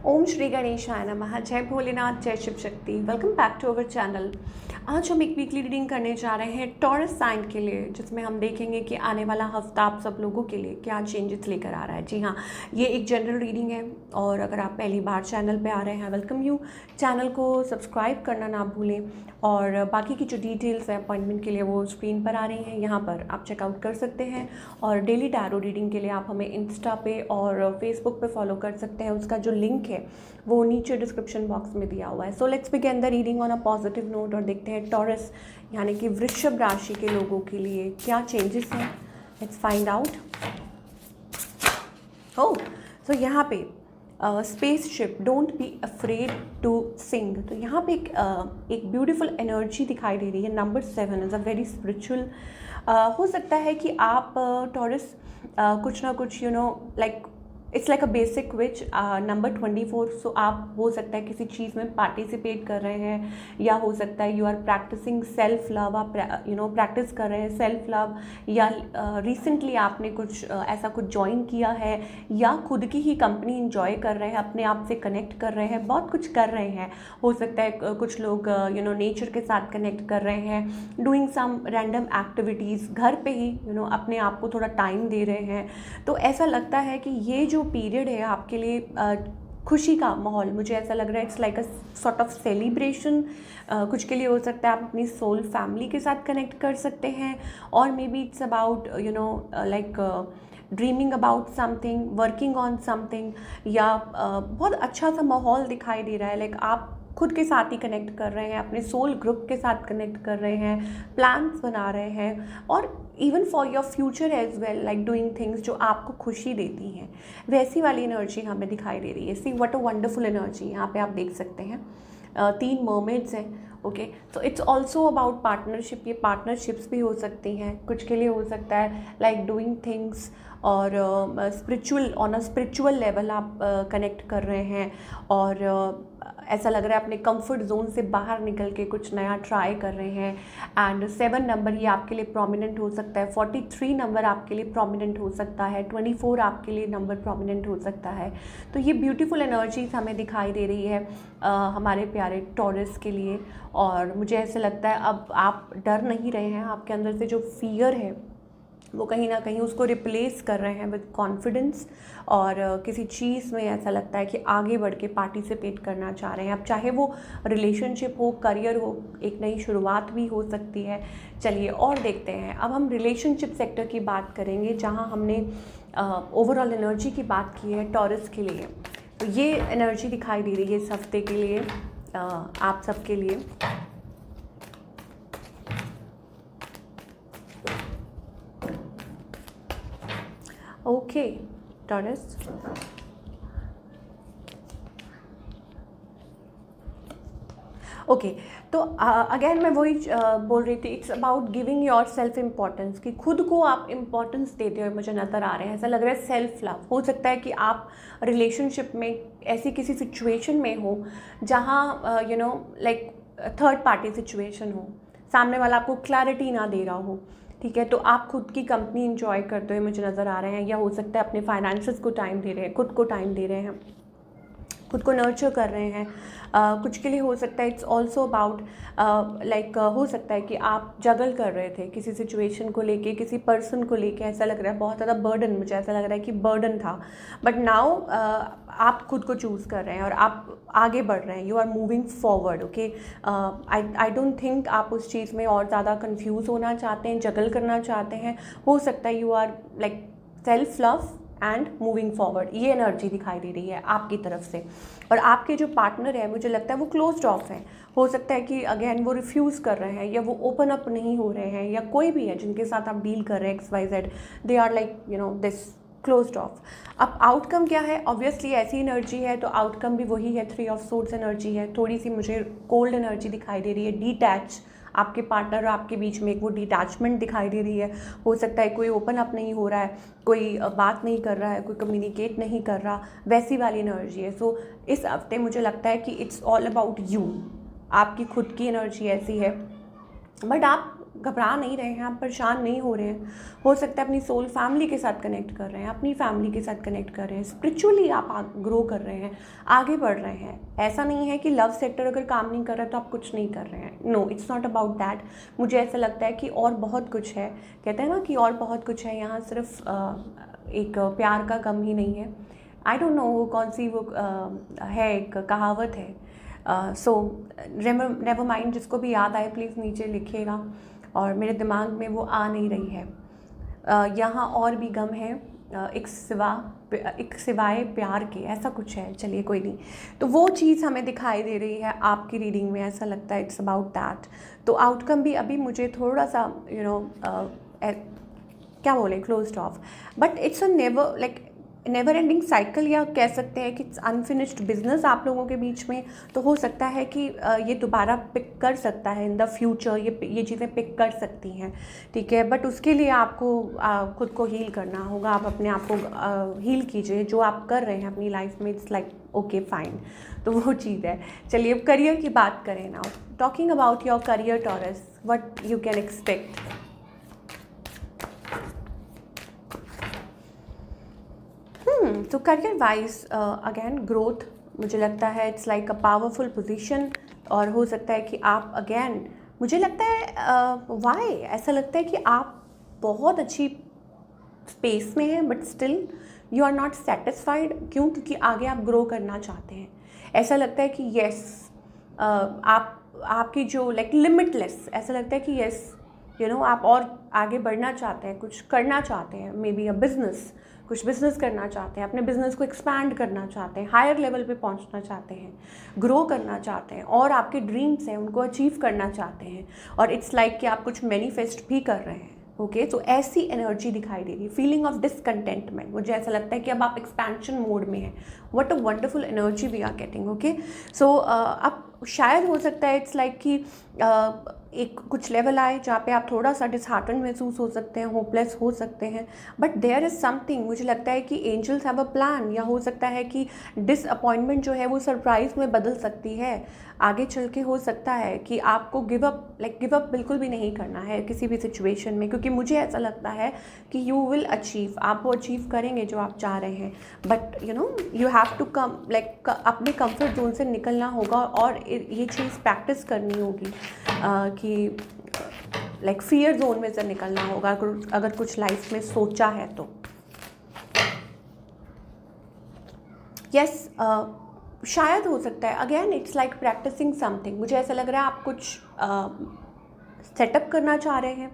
ओम श्री गणेशाय नमः। जय भोलेनाथ, जय Shiv Shakti. Welcome back to our channel. आज हम एक वीकली रीडिंग करने जा रहे हैं टॉरस साइन के लिए, जिसमें हम देखेंगे कि आने वाला हफ्ता आप सब लोगों के लिए क्या चेंजेस लेकर आ रहा है। जी हाँ, ये एक जनरल रीडिंग है और अगर आप पहली बार चैनल पे आ रहे हैं, वेलकम यू। चैनल को सब्सक्राइब करना ना भूलें और बाकी की जो डिटेल्स हैं अपॉइंटमेंट के लिए वो स्क्रीन पर आ रही हैं, यहाँ पर आप चेकआउट कर सकते हैं। और डेली टैरो रीडिंग के लिए आप हमें इंस्टा पे और फेसबुक पे फॉलो कर सकते हैं। उसका जो लिंक है वो नीचे डिस्क्रिप्शन बॉक्स में दिया हुआ है। So let's begin the reading on a positive note और देखते हैं टॉरस यानी कि वृषभ राशि के लोगों के लिए क्या चेंजेस हैं। Let's find out. Oh, so यहाँ पे spaceship, don't be afraid to sing. तो यहाँ पे एक ब्यूटीफुल एनर्जी दिखाई दे रही है। Number 7 is a very spiritual. हो सकता है कि आप टॉरस कुछ ना कुछ like it's like a basic which. Number 24, सो आप हो सकता है किसी चीज़ में पार्टिसिपेट कर रहे हैं, या हो सकता है you are practicing self love. आप प्रैक्टिस कर रहे हैं सेल्फ लव, या रिसेंटली आपने कुछ ऐसा कुछ ज्वाइन किया है, या खुद की ही कंपनी इंजॉय कर रहे हैं, अपने आप से कनेक्ट कर रहे हैं, बहुत कुछ कर रहे हैं। हो सकता है कुछ लोग नेचर के साथ कनेक्ट कर रहे हैं, डूइंग सम रैंडम एक्टिविटीज़, घर पे ही अपने आप को थोड़ा टाइम दे रहे हैं। तो ऐसा लगता है कि ये जो पीरियड है आपके लिए खुशी का माहौल, मुझे ऐसा लग रहा है it's like a sort of celebration. कुछ के लिए हो सकता है आप अपनी सोल फैमिली के साथ कनेक्ट कर सकते हैं, और may be it's about like dreaming about something, working on something, या बहुत अच्छा सा माहौल दिखाई दे रहा है। लाइक आप खुद के साथ ही कनेक्ट कर रहे हैं, अपने सोल ग्रुप के साथ कनेक्ट कर रहे हैं, प्लान्स बना रहे हैं, और even for your future as well, like doing things जो आपको खुशी देती हैं। वैसी वाली एनर्जी हमें दिखाई दे रही है। See what a wonderful energy. यहाँ पे आप देख सकते हैं 3 मर्मेड्स हैं। Okay, so it's also about partnership. ये पार्टनरशिप्स भी हो सकती हैं, कुछ के लिए हो सकता है लाइक डूइंग थिंग्स, और spiritual, on a spiritual level आप कनेक्ट कर रहे हैं, और ऐसा लग रहा है अपने कंफर्ट जोन से बाहर निकल के कुछ नया ट्राई कर रहे हैं। एंड 7 नंबर ये आपके लिए प्रोमिनेंट हो सकता है, 43 नंबर आपके लिए प्रोमिनेंट हो सकता है, 24 आपके लिए नंबर प्रोमिनेंट हो सकता है। तो ये ब्यूटीफुल एनर्जीज हमें दिखाई दे रही है हमारे प्यारे टॉरस के लिए। और मुझे ऐसे लगता है अब आप डर नहीं रहे हैं, आपके अंदर से जो फियर है वो कहीं ना कहीं उसको रिप्लेस कर रहे हैं विद कॉन्फिडेंस, और किसी चीज़ में ऐसा लगता है कि आगे बढ़ के पार्टिसिपेट करना चाह रहे हैं। अब चाहे वो रिलेशनशिप हो, करियर हो, एक नई शुरुआत भी हो सकती है। चलिए और देखते हैं। अब हम रिलेशनशिप सेक्टर की बात करेंगे, जहाँ हमने ओवरऑल एनर्जी की बात की है टॉरस के लिए। तो ये एनर्जी दिखाई दे रही है इस हफ्ते के लिए आप सबके लिए। ओके टॉरस, ओके, तो अगेन मैं वही बोल रही थी, it's about giving your self importance, कि खुद को आप इम्पोर्टेंस देते हुए मुझे नज़र आ रहे हैं। ऐसा लग रहा है सेल्फ लव। हो सकता है कि आप रिलेशनशिप में ऐसी किसी सिचुएशन में हो जहाँ लाइक थर्ड पार्टी सिचुएशन हो, सामने वाला आपको क्लैरिटी ना दे रहा हो, ठीक है। तो आप खुद की कंपनी इंजॉय करते हुए मुझे नज़र आ रहे हैं, या हो सकता है अपने फाइनेंसेस को टाइम दे रहे हैं, खुद को टाइम दे रहे हैं, खुद को नर्चर कर रहे हैं। कुछ के लिए हो सकता है इट्स ऑल्सो अबाउट लाइक हो सकता है कि आप जगल कर रहे थे किसी सिचुएशन को लेके, किसी पर्सन को लेके। ऐसा लग रहा है बहुत ज़्यादा बर्डन, मुझे ऐसा लग रहा है कि बर्डन था, बट नाउ आप खुद को चूज़ कर रहे हैं और आप आगे बढ़ रहे हैं। You are moving forward. Okay, I don't think आप उस चीज़ में और ज़्यादा कन्फ्यूज़ होना चाहते हैं, जगल करना चाहते हैं। हो सकता है you are like self love and moving forward, ये एनर्जी दिखाई दे रही है आपकी तरफ से। और आपके जो पार्टनर है मुझे लगता है वो क्लोज्ड ऑफ है। हो सकता है कि अगेन वो रिफ्यूज़ कर रहे हैं, या वो ओपन अप नहीं हो रहे हैं, या कोई भी है जिनके साथ आप डील कर रहे हैं XYZ, they are like this closed off. अब आउटकम क्या है? ऑब्वियसली ऐसी एनर्जी है तो आउटकम भी वही है, 3 ऑफ सोर्ड्स एनर्जी है। थोड़ी सी मुझे कोल्ड एनर्जी दिखाई दे रही है, डिटैच। आपके पार्टनर और आपके बीच में एक वो डिटैचमेंट दिखाई दे रही है। हो सकता है कोई ओपन अप नहीं हो रहा है, कोई बात नहीं कर रहा है, कोई कम्युनिकेट नहीं कर रहा, वैसी वाली एनर्जी है। सो इस हफ्ते मुझे लगता है कि इट्स ऑल अबाउट यू, आपकी खुद की एनर्जी ऐसी है। बट आप घबरा नहीं रहे हैं, आप परेशान नहीं हो रहे हैं। हो सकता है अपनी सोल फैमिली के साथ कनेक्ट कर रहे हैं, अपनी फैमिली के साथ कनेक्ट कर रहे हैं, स्पिरिचुअली आप ग्रो कर रहे हैं, आगे बढ़ रहे हैं। ऐसा नहीं है कि लव सेक्टर अगर काम नहीं कर रहा है तो आप कुछ नहीं कर रहे हैं। No, it's not about that. मुझे ऐसा लगता है कि और बहुत कुछ है, कहते हैं ना कि और बहुत कुछ है, यहाँ सिर्फ एक प्यार का कम ही नहीं है। आई डोंट नो कौन सी वो है, एक कहावत है। सो नेवर माइंड, जिसको भी याद आए प्लीज़ नीचे लिखिएगा, और मेरे दिमाग में वो आ नहीं रही है। यहाँ और भी गम है, एक सिवाय प्यार के, ऐसा कुछ है, चलिए कोई नहीं। तो वो चीज़ हमें दिखाई दे रही है आपकी रीडिंग में, ऐसा लगता है इट्स अबाउट दैट। तो आउटकम भी अभी मुझे थोड़ा सा क्या बोले, closed of, but it's a never ending cycle, या कह सकते हैं कि इट्स अनफिनिश्ड बिजनेस आप लोगों के बीच में। तो हो सकता है कि ये दोबारा पिक कर सकता है इन द फ्यूचर, ये चीज़ें पिक कर सकती हैं, ठीक है। बट उसके लिए आपको खुद को हील करना होगा, आप अपने आप को हील कीजिए। जो आप कर रहे हैं अपनी लाइफ में, इट्स लाइक ओके फाइन, तो वो चीज़ है। चलिए अब करियर की बात करें now. Talking about your career taurus, what you can expect. तो करियर वाइज अगेन ग्रोथ, मुझे लगता है it's like a powerful position. और हो सकता है कि आप अगेन, मुझे लगता है वाई ऐसा लगता है कि आप बहुत अच्छी स्पेस में हैं, but still you are not satisfied. क्यों? क्योंकि आगे आप ग्रो करना चाहते हैं। ऐसा लगता है कि येस, आपकी जो लाइक लिमिटलेस, ऐसा लगता है कि येस आप और आगे बढ़ना चाहते हैं, कुछ करना चाहते हैं, मे बी अ बिजनेस, कुछ बिजनेस करना चाहते हैं, अपने बिजनेस को एक्सपैंड करना चाहते हैं, हायर लेवल पे पहुंचना चाहते हैं, ग्रो करना चाहते हैं, और आपके ड्रीम्स हैं उनको अचीव करना चाहते हैं। और इट्स लाइक कि आप कुछ मैनिफेस्ट भी कर रहे हैं। ओके, तो ऐसी एनर्जी दिखाई दे रही है, फीलिंग ऑफ डिसकंटेंटमेंट। मुझे ऐसा लगता है कि अब आप एक्सपेंशन मोड में हैं। What a wonderful energy we are getting. Okay, so अब शायद हो सकता है इट्स लाइक कि एक कुछ लेवल आए जहाँ पे आप थोड़ा सा डिसहार्टन महसूस हो सकते हैं, होपलेस हो सकते हैं, बट देयर इज़ समथिंग। मुझे लगता है कि एंजल्स हैव अ प्लान, या हो सकता है कि डिसअपॉइंटमेंट जो है वो सरप्राइज में बदल सकती है आगे चल के। हो सकता है कि आपको गिव अप बिल्कुल भी नहीं करना है किसी भी सिचुएशन में, क्योंकि मुझे ऐसा लगता है कि यू विल अचीव, आप वो अचीव करेंगे जो आप चाह रहे हैं। But you have to come अपने कंफर्ट जोन से निकलना होगा, और ये चीज़ प्रैक्टिस करनी होगी कि फियर जोन में से निकलना होगा अगर कुछ लाइफ में सोचा है तो। यस, शायद हो सकता है again it's like practicing something. मुझे ऐसा लग रहा है आप कुछ सेटअप करना चाह रहे हैं,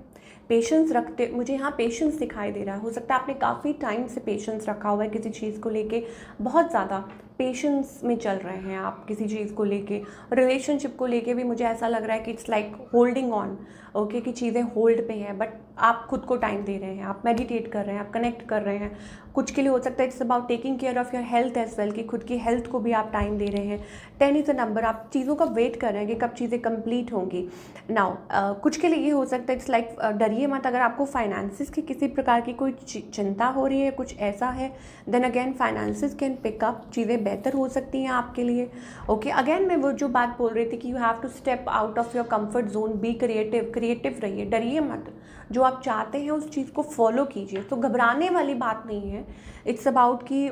पेशेंस रखते, मुझे यहाँ पेशेंस दिखाई दे रहा है। हो सकता है आपने काफ़ी टाइम से पेशेंस रखा हुआ है किसी चीज़ को लेके, बहुत ज़्यादा पेशेंस में चल रहे हैं आप किसी चीज़ को लेके। रिलेशनशिप को लेके भी मुझे ऐसा लग रहा है कि it's like holding on, okay, कि चीज़ें होल्ड पे हैं, बट आप खुद को टाइम दे रहे हैं, आप मेडिटेट कर रहे हैं, आप कनेक्ट कर रहे हैं। कुछ के लिए हो सकता है it's about taking care of your health as well, कि खुद की हेल्थ को भी आप टाइम दे रहे हैं। 10 इज़ अ नंबर, आप चीज़ों का वेट कर रहे हैं कि कब चीज़ें कंप्लीट होंगी। नाउ कुछ के लिए ये हो सकता है इट्स लाइक डरिए मत, अगर आपको फाइनेंसिस की किसी प्रकार की कोई चिंता हो रही है, कुछ ऐसा है, then again finances can pick up, चीज़ें बेहतर हो सकती हैं आपके लिए। ओके, अगेन मैं वो जो बात बोल रही थी कि you have to step out of your comfort zone, be creative रहिए, डरिए मत, जो आप चाहते हैं उस चीज़ को फॉलो कीजिए। तो घबराने वाली बात नहीं है, इट्स अबाउट कि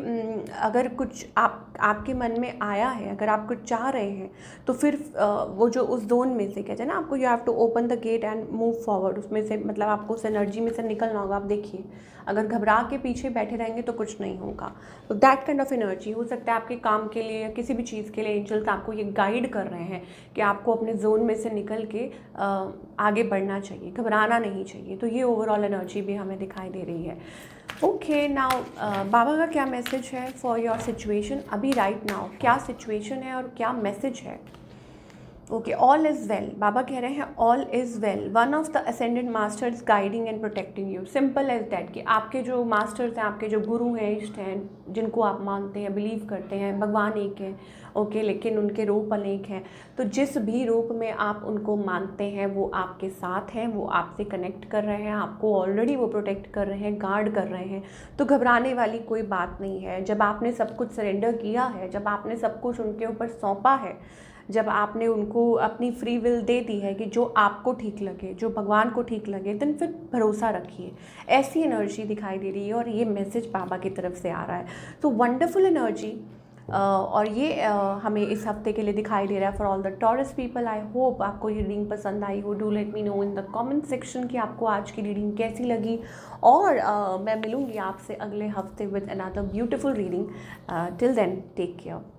अगर कुछ आपके मन में आया है, अगर आप कुछ चाह रहे हैं, तो फिर वो जो उस जोन में से कहते हैं ना, आपको you have to open the gate and move forward, उसमें से मतलब आपको उस एनर्जी में से निकलना होगा। आप देखिए, अगर घबरा के पीछे बैठे रहेंगे तो कुछ नहीं होगा। तो दैट काइंड ऑफ एनर्जी हो सकता है आपके काम के लिए या किसी भी चीज़ के लिए एंजल्स आपको ये गाइड कर रहे हैं कि आपको अपने जोन में से निकल के आगे बढ़ना चाहिए, घबराना नहीं चाहिए। तो ये ओवरऑल एनर्जी भी हमें दिखाई दे रही है। ओके, नाउ बाबा का क्या मैसेज है फॉर योर सिचुएशन अभी राइट नाउ, क्या सिचुएशन है और क्या मैसेज है। ओके, ऑल इज़ वेल, बाबा कह रहे हैं all is well, one of the ascended masters guiding and protecting you. Simple as that, कि आपके जो मास्टर्स हैं, आपके जो गुरु हैं, इष्ट हैं, जिनको आप मानते हैं, बिलीव करते हैं, भगवान एक है, ओके, लेकिन उनके रूप अनेक हैं। तो जिस भी रूप में आप उनको मानते हैं वो आपके साथ हैं, वो आपसे कनेक्ट कर रहे हैं, आपको ऑलरेडी वो प्रोटेक्ट कर रहे हैं, गार्ड कर रहे हैं। तो घबराने वाली कोई बात नहीं है। जब आपने सब कुछ सरेंडर किया है, जब आपने सब कुछ उनके ऊपर सौंपा है, जब आपने उनको अपनी फ्री विल दे दी है कि जो आपको ठीक लगे, जो भगवान को ठीक लगे, देन फिर भरोसा रखिए। ऐसी एनर्जी दिखाई दे रही है और ये मैसेज बाबा की तरफ से आ रहा है। तो वंडरफुल एनर्जी। और ये हमें इस हफ्ते के लिए दिखाई दे रहा है for all the taurus people. I hope आपको ये रीडिंग पसंद आई हो। Do let me know in the comment section कि आपको आज की रीडिंग कैसी लगी। और मैं मिलूँगी आपसे अगले हफ्ते with another beautiful reading. Till then take care.